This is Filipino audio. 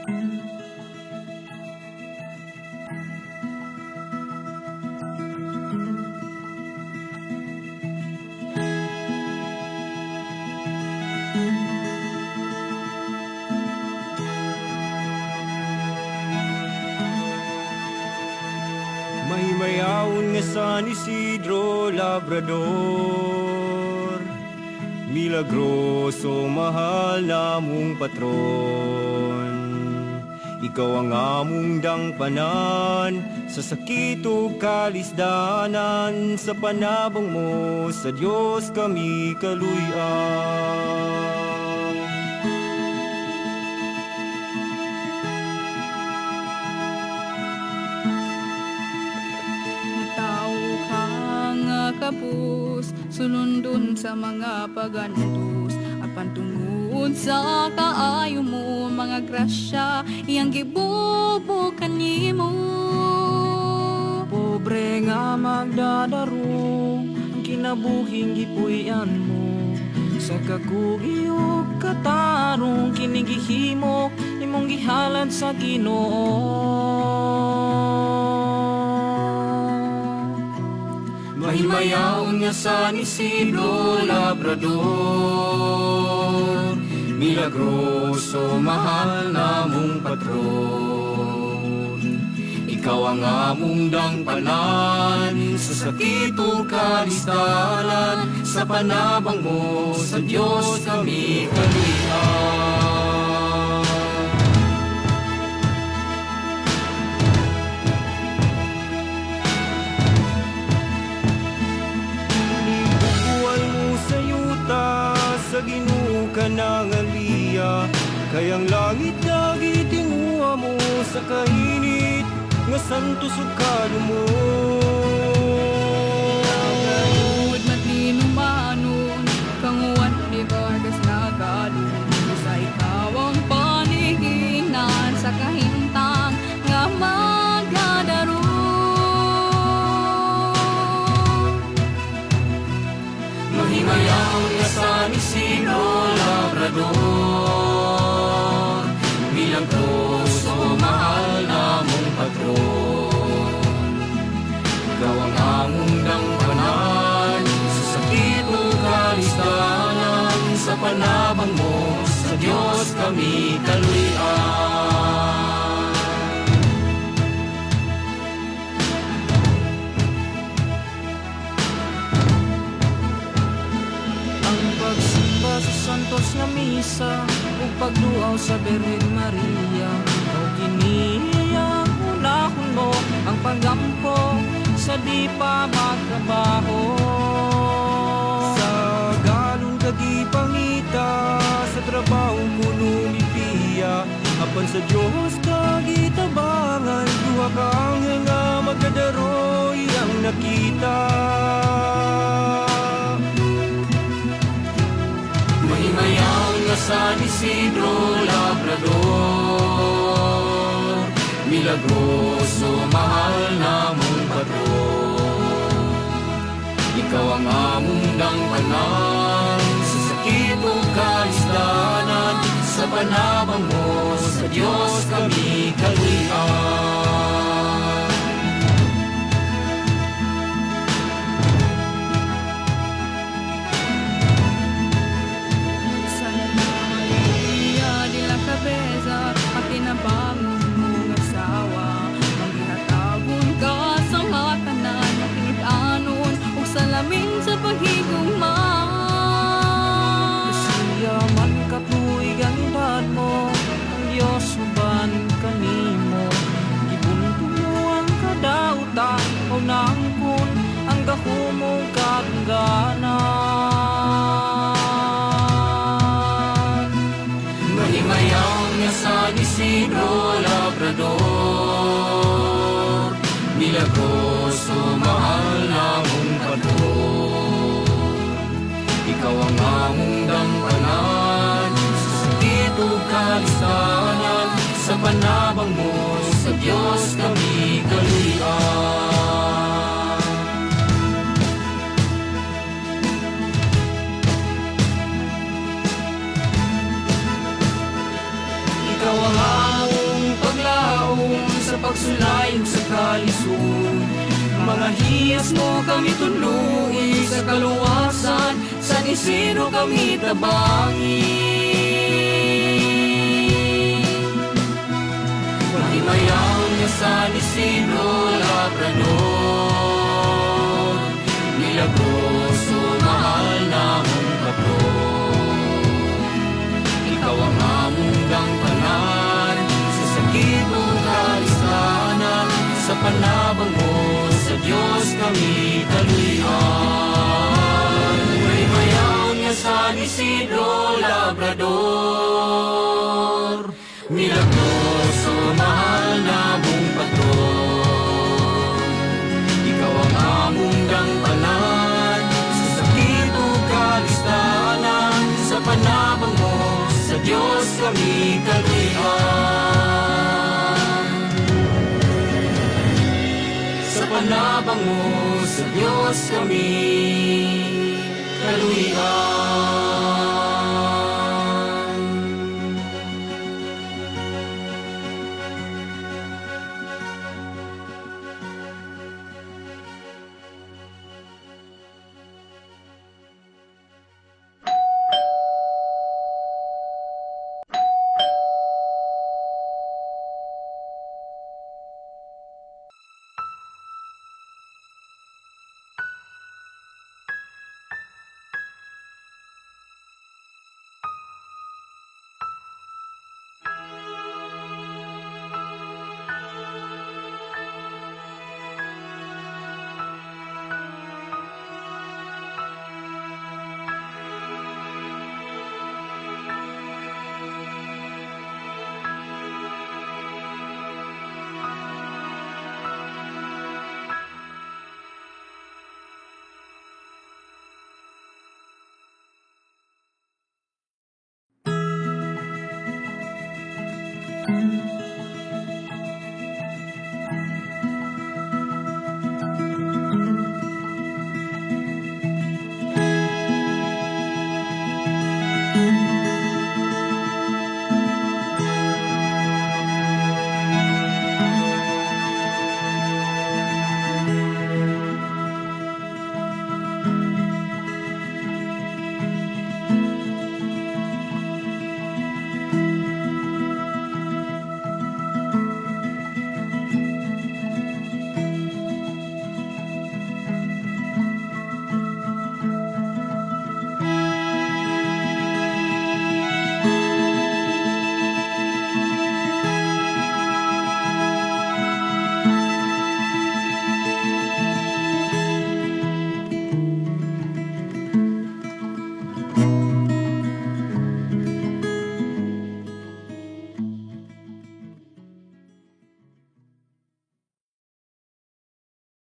May mayaon nga San Isidro Labrador, milagroso mahal namong patron. Ikaw ang among dangpanan sa sakit ug kalisdanan, sa panabang mo sa Dios kami kaluy-an. Kapus, sulundon sa mga pagantos, apan tungod sa kaayo mo, mga grasya iyang gibubukan nimo. Pobre nga magdadaro, ang kinabuhing gipuy-an mo, sa kakugi ug katarong kinigihimo imong gihalad sa Ginoo. Mahimayaon nga San Isidro Labrador, milagroso mahal namong patron. Ikaw ang among dangpanan sa sakit ug kalisdanan, sa panabang mo sa Dios kami kaluy-an. Sa Ginoo ka nangalia, kayang langit na gitinguha mo, sa kainit nga santos ug kalumo. Tawad matlinumanon, kanguan di bagas na galon, sa ikaw ang paniginan sa kahintang nga magdadaro. Mahimayaon nga San Isidro Labrador, milagroso mahal namong patron. Ikaw ang among dangpanan sa sakit ug kalisdanan, sa panabang mo sa Dios kami kaluy-an. Sa santos nga misa ug pagduaw sa Birhen Maria, o kiniyang unahon mo ang paggampo sa di pa magtrabaho. Sa galon kagipangita, sa trabaho ko lumipiya, apan sa Dios kagitabangan, duha ka anghel nga magdadaro iyang nakita. Mahimayaon nga San Isidro Labrador, milagroso mahal namong patron. Ikaw ang among dangpanan sa sakit ug kalisdanan, sa panabang mo sa Dios kami kaluy-an. Pakinabang mong asawa, magihatagon ka sa matanan, makinit-anon o salamin sa paghigugma. Siya man katuig ang edad mo, ang Diyos uban kanimo. Gibunto mo ang kadauta, o naangkon ang gahumong katungganan. Mahimayaon nga San Isidro Labrador, milagroso mahal namong patron. Ikaw ang among dangpanan sa sakit ug kalisdanan, sa panabang mo sa Dios kami kaluy-an. Ikaw ang among pagsulayo sa kalisod. Mga hiyas mo kami tunluin sa kaluwasan, sa Isidro kami tabangin. Mahimayaw niya sa Isidro Labrador, milagroso mahal namong kapro. Ikaw ang among gangpanan sa sakit o kalistanan, sa panabang mo sa Diyos kami kaluyan. Mahimayaw niya sa Isidro Labrador, milagroso mahal namong patron. Ikaw ang among gangpanan sa sakit o kalistanan, sa panabang mo sa Diyos kami kaluyan. Sa panabang mo sa Diyos kami kaluyan.